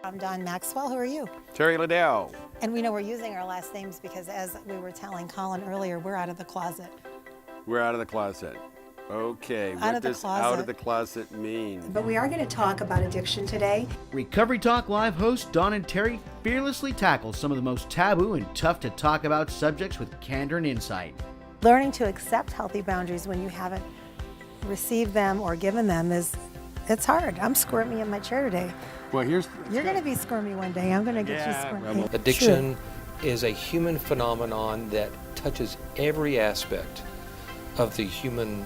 I'm Don Maxwell. Who are you? Terry LaDow. And we know we're using our last names because, as we were telling Colin earlier, we're out of the closet. We're out of the closet. Okay, what does out of the closet mean? But we are going to talk about addiction today. Recovery Talk Live hosts Don and Terry fearlessly tackle some of the most taboo and tough to talk about subjects with candor and insight. Learning to accept healthy boundaries when you haven't received them or given them it's hard. I'm squirmy in my chair today. Well, you're going to be squirmy one day. I'm going to get you squirmy. Addiction is a human phenomenon that touches every aspect of the human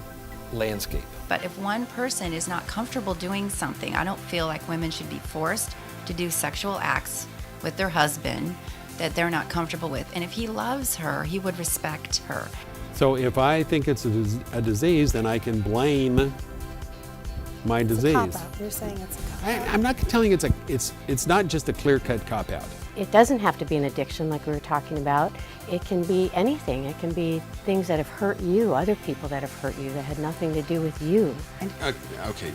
landscape. But if one person is not comfortable doing something, I don't feel like women should be forced to do sexual acts with their husband that they're not comfortable with. And if he loves her, he would respect her. So if I think it's a disease, then I can blame my disease. It's a cop-out. You're saying it's a cop-out. I'm not telling you it's not just a clear-cut cop-out. It doesn't have to be an addiction like we were talking about. It can be anything. It can be things that have hurt you, other people that have hurt you that had nothing to do with you. Okay.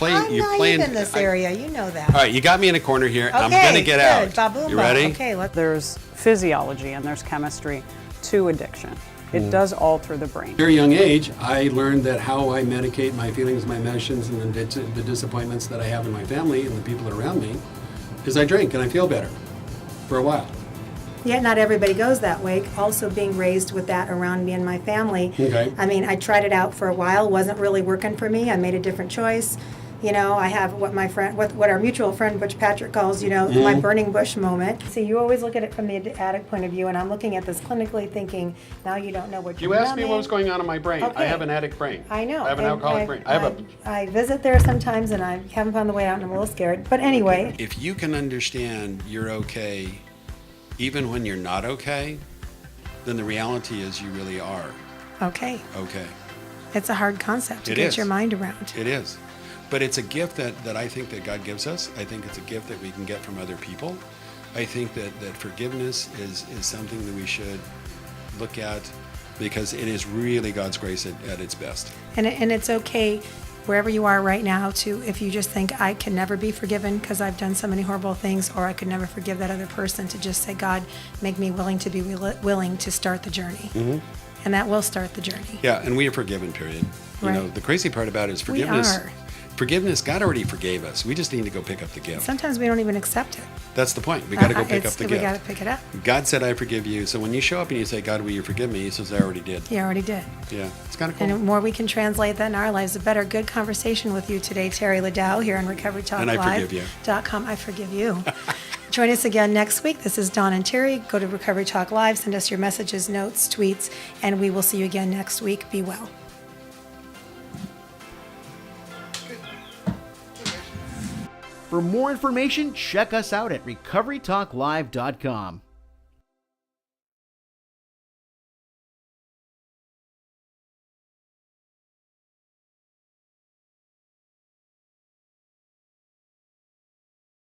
I'm naive in this area. You know that. All right, you got me in a corner here. Okay, I'm gonna get out. Ba-boom-ba. You ready? Okay, There's physiology and there's chemistry to addiction. It does alter the brain. At a very young age, I learned that how I medicate my feelings, my emotions, and the disappointments that I have in my family and the people around me is I drink and I feel better for a while. Yet not everybody goes that way. Also being raised with that around me and my family. Okay. I mean, I tried it out for a while. Wasn't really working for me. I made a different choice. You know, I have what our mutual friend Butch Patrick calls, my burning bush moment. See, you always look at it from the addict point of view, and I'm looking at this clinically thinking, now you don't know what you're You asked me what was going on in my brain. Okay. I have an addict brain. I know. I have an alcoholic brain. I visit there sometimes, and I haven't found the way out, and I'm a little scared. But anyway. If you can understand you're okay, even when you're not okay, then the reality is you really are Okay. okay. It's a hard concept to It get is. your mind around. It is. But it's a gift that I think that God gives us. I think it's a gift that we can get from other people. I think that forgiveness is something that we should look at because it is really God's grace at its best. And it's okay wherever you are right now to, if you just think, I can never be forgiven because I've done so many horrible things, or I could never forgive that other person, to just say, God, make me willing to be willing to start the journey. Mm-hmm. And that will start the journey. Yeah, and we are forgiven, period. You know, the crazy part about it is forgiveness. We are. Forgiveness, God already forgave us. We just need to go pick up the gift. Sometimes we don't even accept it. That's the point. We got to go pick up the gift. We got to pick it up. God said, I forgive you. So when you show up and you say, God, will you forgive me? He says, I already did. He already did. Yeah, it's kind of cool. And the more we can translate that in our lives, the better. Good conversation with you today, Terry LaDow, here on And I forgive you. RecoveryTalkLive.com. I forgive you. Join us again next week. This is Dawn and Terry. Go to Recovery Talk Live. Send us your messages, notes, tweets, and we will see you again next week. Be well. For more information, check us out at recoverytalklive.com.